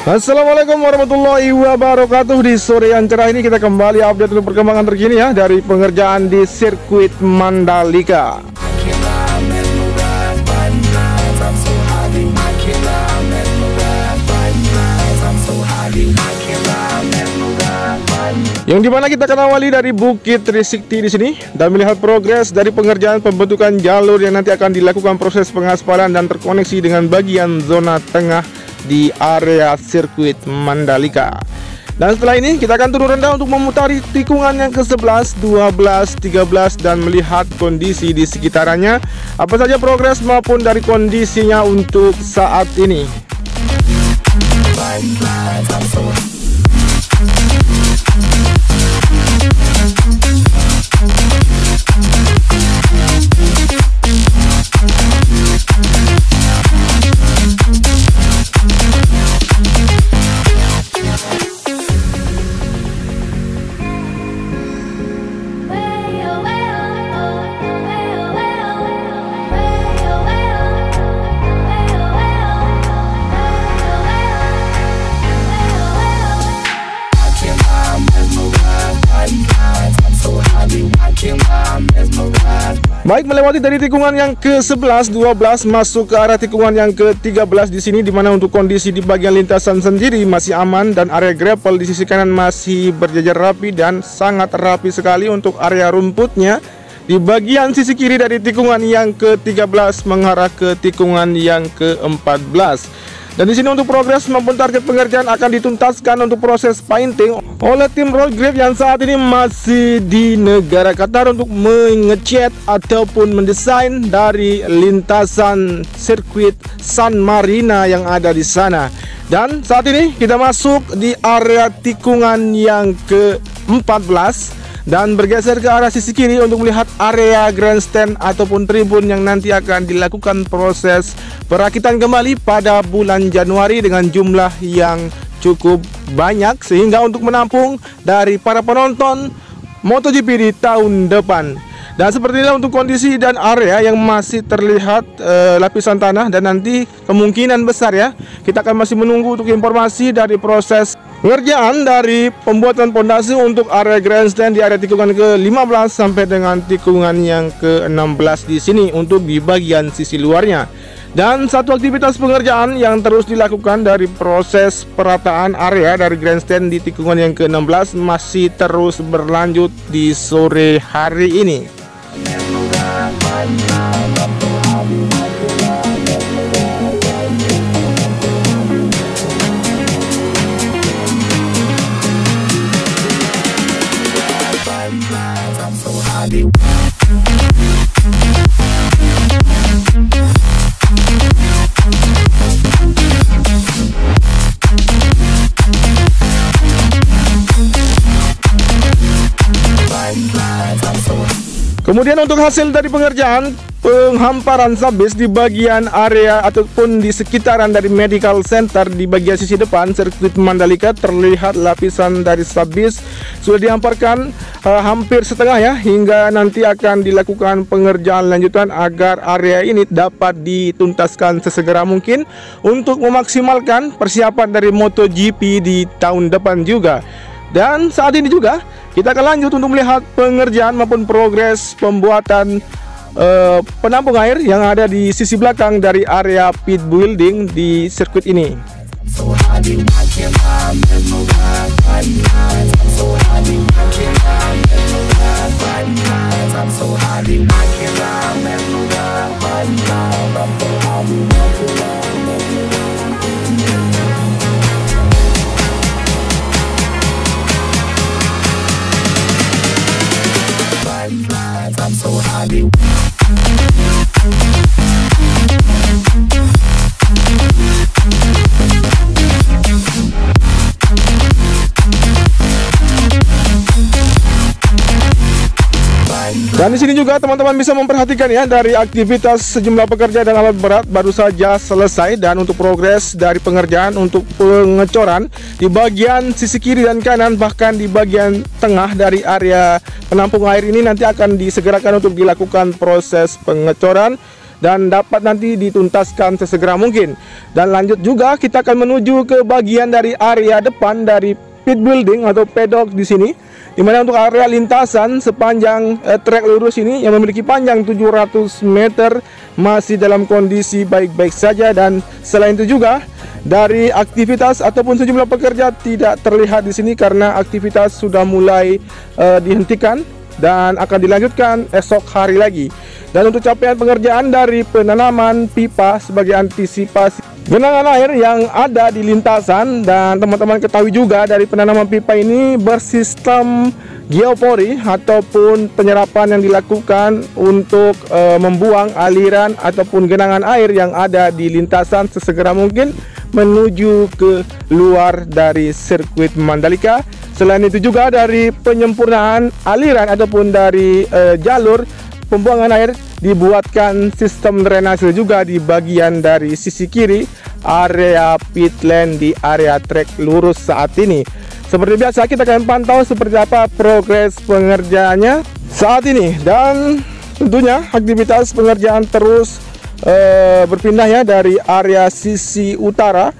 Assalamualaikum warahmatullahi wabarakatuh. Di sore yang cerah ini kita kembali update untuk perkembangan terkini ya dari pengerjaan di sirkuit Mandalika. Yang dimana kita akan awali dari Bukit Trisakti di sini dan melihat progres dari pengerjaan pembentukan jalur yang nanti akan dilakukan proses pengaspalan dan terkoneksi dengan bagian zona tengah di area sirkuit Mandalika. Dan setelah ini kita akan turun rendah untuk memutari tikungan yang ke-11, 12, 13 dan melihat kondisi di sekitarannya, apa saja progres maupun dari kondisinya untuk saat ini. Baik, melewati dari tikungan yang ke-11, 12 masuk ke arah tikungan yang ke-13 di sini, dimana untuk kondisi di bagian lintasan sendiri masih aman dan area gravel di sisi kanan masih berjajar rapi dan sangat rapi sekali untuk area rumputnya. Di bagian sisi kiri dari tikungan yang ke-13 mengarah ke tikungan yang ke-14. Dan di sini untuk progres maupun target pengerjaan akan dituntaskan untuk proses painting oleh tim road grip yang saat ini masih di negara Qatar untuk mengecat ataupun mendesain dari lintasan sirkuit San Marina yang ada di sana. Dan saat ini kita masuk di area tikungan yang ke-14 dan bergeser ke arah sisi kiri untuk melihat area grandstand ataupun tribun yang nanti akan dilakukan proses perakitan kembali pada bulan Januari dengan jumlah yang cukup banyak sehingga untuk menampung dari para penonton MotoGP di tahun depan. Dan seperti inilah untuk kondisi dan area yang masih terlihat lapisan tanah, dan nanti kemungkinan besar ya kita akan masih menunggu untuk informasi dari proses pengerjaan dari pembuatan pondasi untuk area grandstand di area tikungan ke-15 sampai dengan tikungan yang ke-16 di sini untuk di bagian sisi luarnya. Dan satu aktivitas pengerjaan yang terus dilakukan dari proses perataan area dari grandstand di tikungan yang ke-16 masih terus berlanjut di sore hari ini. Kemudian untuk hasil dari pengerjaan penghamparan subis di bagian area ataupun di sekitaran dari medical center di bagian sisi depan sirkuit Mandalika, terlihat lapisan dari subis sudah dihamparkan hampir setengah ya, hingga nanti akan dilakukan pengerjaan lanjutan agar area ini dapat dituntaskan sesegera mungkin untuk memaksimalkan persiapan dari MotoGP di tahun depan juga. Dan saat ini juga kita akan lanjut untuk melihat pengerjaan maupun progres pembuatan penampung air yang ada di sisi belakang dari area pit building di sirkuit ini. Dan di sini juga teman-teman bisa memperhatikan ya dari aktivitas sejumlah pekerja dan alat berat baru saja selesai, dan untuk progres dari pengerjaan untuk pengecoran di bagian sisi kiri dan kanan bahkan di bagian tengah dari area penampung air ini nanti akan disegerakan untuk dilakukan proses pengecoran. dan dapat nanti dituntaskan sesegera mungkin. Dan lanjut juga kita akan menuju ke bagian dari area depan dari pit building atau pedok di sini, dimana untuk area lintasan sepanjang trek lurus ini yang memiliki panjang 700 meter masih dalam kondisi baik-baik saja. Dan selain itu juga dari aktivitas ataupun sejumlah pekerja tidak terlihat di sini karena aktivitas sudah mulai dihentikan dan akan dilanjutkan esok hari lagi. Dan untuk capaian pengerjaan dari penanaman pipa sebagai antisipasi genangan air yang ada di lintasan, dan teman-teman ketahui juga dari penanaman pipa ini bersistem geopori ataupun penyerapan yang dilakukan untuk membuang aliran ataupun genangan air yang ada di lintasan sesegera mungkin menuju ke luar dari sirkuit Mandalika. Selain itu juga dari penyempurnaan aliran ataupun dari jalur pembuangan air dibuatkan sistem drainase juga di bagian dari sisi kiri area pit lane di area trek lurus saat ini. Seperti biasa kita akan pantau seperti apa progres pengerjaannya saat ini, dan tentunya aktivitas pengerjaan terus berpindah ya dari area sisi utara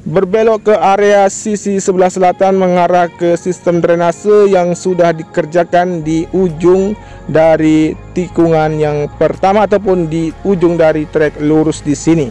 berbelok ke area sisi sebelah selatan mengarah ke sistem drainase yang sudah dikerjakan di ujung dari tikungan yang pertama ataupun di ujung dari trek lurus di sini.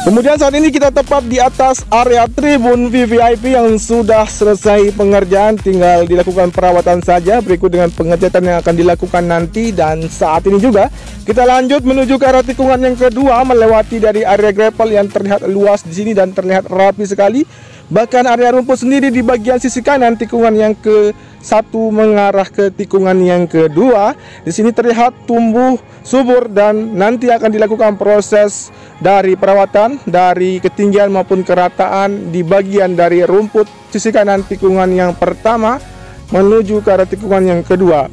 Kemudian saat ini kita tepat di atas area tribun VVIP yang sudah selesai pengerjaan, tinggal dilakukan perawatan saja berikut dengan pengecatan yang akan dilakukan nanti. Dan saat ini juga kita lanjut menuju ke arah tikungan yang kedua melewati dari area gravel yang terlihat luas di sini dan terlihat rapi sekali. Bahkan area rumput sendiri di bagian sisi kanan tikungan yang ke-1 mengarah ke tikungan yang kedua. Di sini terlihat tumbuh subur dan nanti akan dilakukan proses dari perawatan dari ketinggian maupun kerataan di bagian dari rumput sisi kanan tikungan yang pertama menuju ke arah tikungan yang kedua.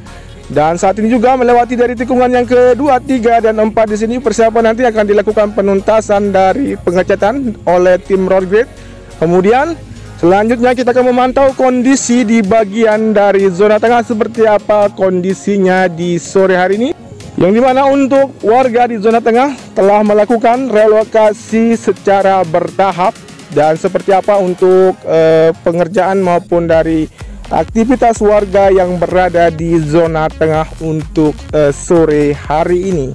Dan saat ini juga melewati dari tikungan yang kedua, 3 dan 4 di sini persiapan nanti akan dilakukan penuntasan dari pengecatan oleh tim road grid. Kemudian selanjutnya kita akan memantau kondisi di bagian dari zona tengah seperti apa kondisinya di sore hari ini, yang dimana untuk warga di zona tengah telah melakukan relokasi secara bertahap. Dan seperti apa untuk pengerjaan maupun dari aktivitas warga yang berada di zona tengah untuk sore hari ini.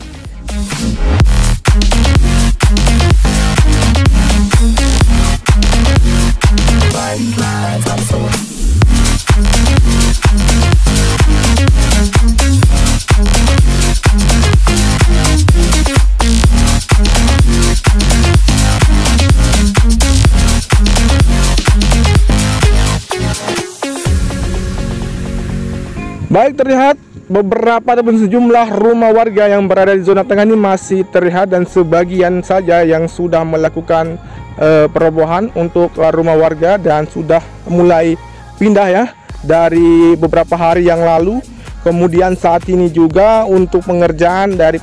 Baik, terlihat beberapa ataupun sejumlah rumah warga yang berada di zona tengah ini masih terlihat, dan sebagian saja yang sudah melakukan perobohan untuk rumah warga dan sudah mulai pindah ya dari beberapa hari yang lalu. Kemudian saat ini juga untuk pengerjaan dari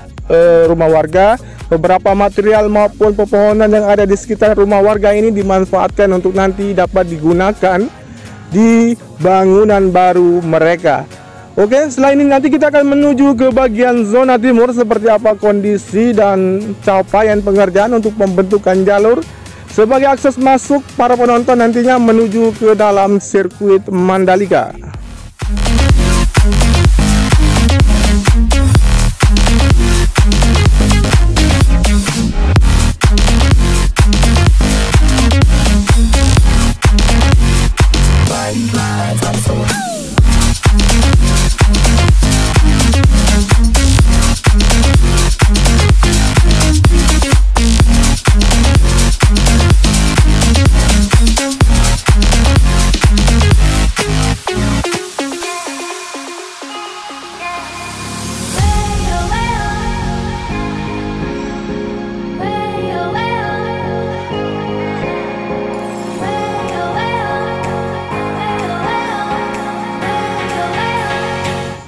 rumah warga, beberapa material maupun pepohonan yang ada di sekitar rumah warga ini dimanfaatkan untuk nanti dapat digunakan di bangunan baru mereka. Oke, selain ini nanti kita akan menuju ke bagian zona timur seperti apa kondisi dan capaian pengerjaan untuk pembentukan jalur sebagai akses masuk para penonton nantinya menuju ke dalam sirkuit Mandalika.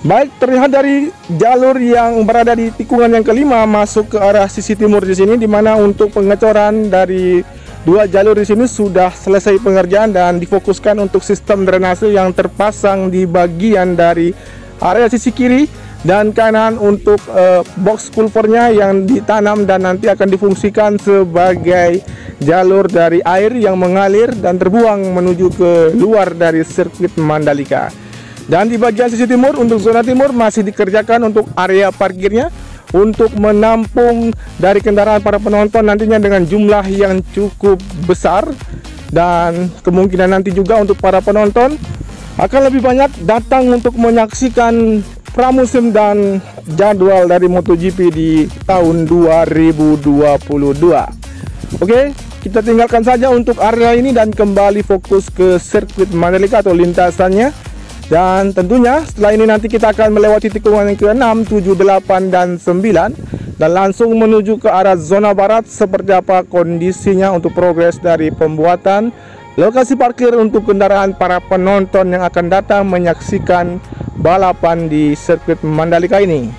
Baik, terlihat dari jalur yang berada di tikungan yang kelima masuk ke arah sisi timur di sini, di mana untuk pengecoran dari dua jalur di sini sudah selesai pengerjaan dan difokuskan untuk sistem drainase yang terpasang di bagian dari area sisi kiri dan kanan untuk box culvernya yang ditanam dan nanti akan difungsikan sebagai jalur dari air yang mengalir dan terbuang menuju ke luar dari sirkuit Mandalika. Dan di bagian sisi timur untuk zona timur masih dikerjakan untuk area parkirnya untuk menampung dari kendaraan para penonton nantinya dengan jumlah yang cukup besar, dan kemungkinan nanti juga untuk para penonton akan lebih banyak datang untuk menyaksikan pramusim dan jadwal dari MotoGP di tahun 2022. Oke, kita tinggalkan saja untuk area ini dan kembali fokus ke sirkuit Mandalika atau lintasannya. Dan tentunya setelah ini nanti kita akan melewati tikungan yang ke-6, 7, 8, dan 9 dan langsung menuju ke arah zona barat seperti apa kondisinya untuk progres dari pembuatan lokasi parkir untuk kendaraan para penonton yang akan datang menyaksikan balapan di sirkuit Mandalika ini.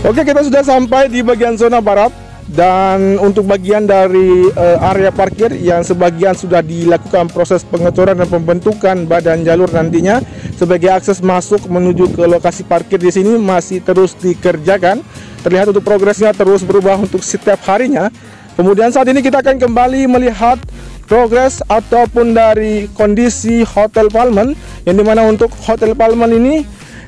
Oke, kita sudah sampai di bagian zona barat, dan untuk bagian dari area parkir yang sebagian sudah dilakukan proses pengecoran dan pembentukan badan jalur nantinya sebagai akses masuk menuju ke lokasi parkir di sini masih terus dikerjakan. Terlihat untuk progresnya terus berubah untuk setiap harinya. Kemudian saat ini kita akan kembali melihat progres ataupun dari kondisi Hotel Palmen, yang dimana untuk Hotel Palmen ini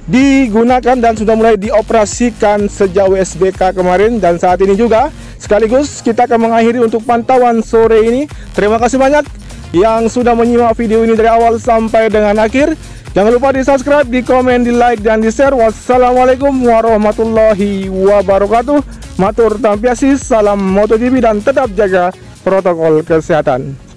digunakan dan sudah mulai dioperasikan sejak WSBK kemarin, dan saat ini juga sekaligus kita akan mengakhiri untuk pantauan sore ini. Terima kasih banyak yang sudah menyimak video ini dari awal sampai dengan akhir. Jangan lupa di subscribe, di komen, di like, dan di share. Wassalamualaikum warahmatullahi wabarakatuh. Matur tampiasi, salam MotoGP, dan tetap jaga protokol kesehatan.